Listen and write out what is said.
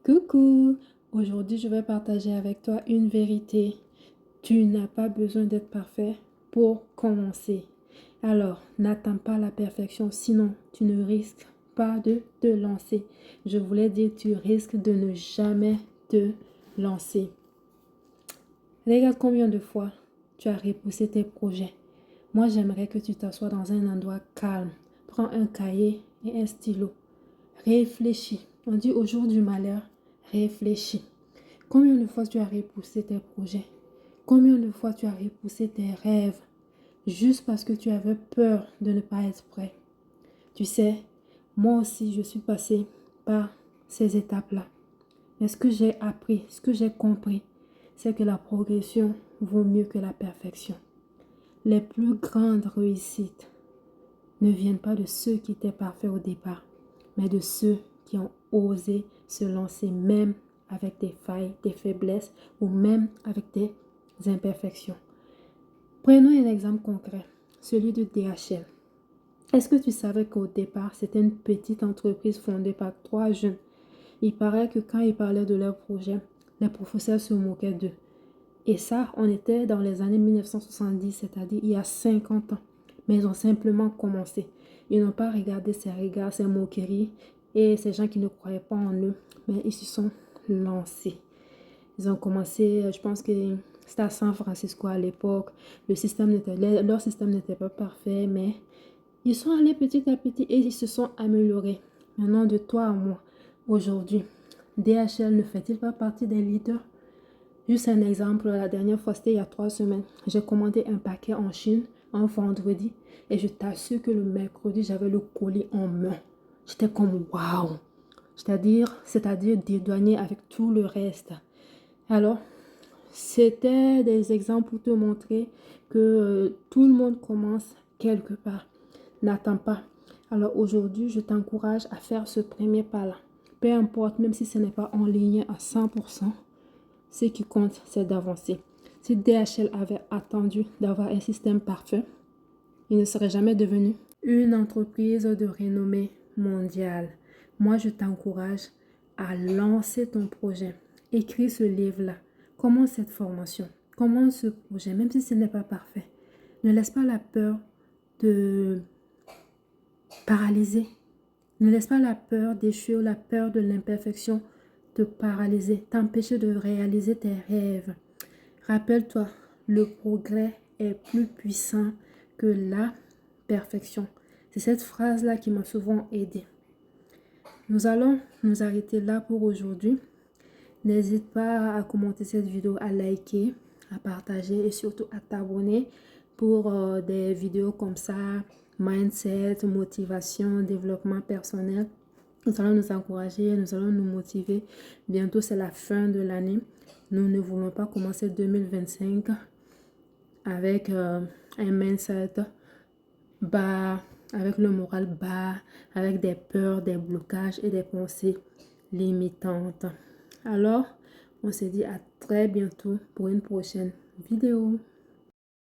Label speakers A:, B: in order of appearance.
A: Coucou! Aujourd'hui, je vais partager avec toi une vérité. Tu n'as pas besoin d'être parfait pour commencer. Alors, n'attends pas la perfection, sinon tu ne risques pas de te lancer. Je voulais dire, tu risques de ne jamais te lancer. Regarde combien de fois tu as repoussé tes projets. Moi, j'aimerais que tu t'assoies dans un endroit calme. Prends un cahier et un stylo. Réfléchis. On dit au jour du malheur, réfléchis. Combien de fois tu as repoussé tes projets? Combien de fois tu as repoussé tes rêves juste parce que tu avais peur de ne pas être prêt? Tu sais, moi aussi, je suis passée par ces étapes-là. Mais ce que j'ai appris, ce que j'ai compris, c'est que la progression vaut mieux que la perfection. Les plus grandes réussites ne viennent pas de ceux qui étaient parfaits au départ, mais de ceux qui ont osé se lancer même avec des failles, des faiblesses ou même avec des imperfections. Prenons un exemple concret, celui de DHL. Est-ce que tu savais qu'au départ, c'était une petite entreprise fondée par 3 jeunes? Il paraît que quand ils parlaient de leur projet, les professeurs se moquaient d'eux. Et ça, on était dans les années 1970, c'est-à-dire il y a 50 ans. Mais ils ont simplement commencé. Ils n'ont pas regardé ces regards, ces moqueries et ces gens qui ne croyaient pas en eux, mais ils se sont lancés. Ils ont commencé, je pense que c'était à San Francisco à l'époque. Leur système n'était pas parfait, mais ils sont allés petit à petit et ils se sont améliorés. Maintenant, de toi à moi, aujourd'hui, DHL ne fait-il pas partie des leaders? Juste un exemple, la dernière fois, c'était il y a 3 semaines. J'ai commandé un paquet en Chine un vendredi et je t'assure que le mercredi, j'avais le colis en main. J'étais comme waouh! C'est-à-dire dédouané avec tout le reste. Alors, c'était des exemples pour te montrer que tout le monde commence quelque part. N'attends pas. Alors aujourd'hui, je t'encourage à faire ce premier pas-là. Peu importe, même si ce n'est pas en ligne à 100%. Ce qui compte, c'est d'avancer. Si DHL avait attendu d'avoir un système parfait, il ne serait jamais devenu une entreprise de renommée mondiale. Moi, je t'encourage à lancer ton projet. Écris ce livre-là. Commence cette formation. Commence ce projet, même si ce n'est pas parfait. Ne laisse pas la peur te paralyser. Ne laisse pas la peur d'échouer ou la peur de l'imperfection te paralyser, t'empêcher de réaliser tes rêves. Rappelle-toi, le progrès est plus puissant que la perfection. C'est cette phrase-là qui m'a souvent aidée. Nous allons nous arrêter là pour aujourd'hui. N'hésite pas à commenter cette vidéo, à liker, à partager et surtout à t'abonner pour des vidéos comme ça, mindset, motivation, développement personnel. Nous allons nous encourager, nous allons nous motiver. Bientôt, c'est la fin de l'année. Nous ne voulons pas commencer 2025 avec un mindset bas, avec le moral bas, avec des peurs, des blocages et des pensées limitantes. Alors, on se dit à très bientôt pour une prochaine vidéo.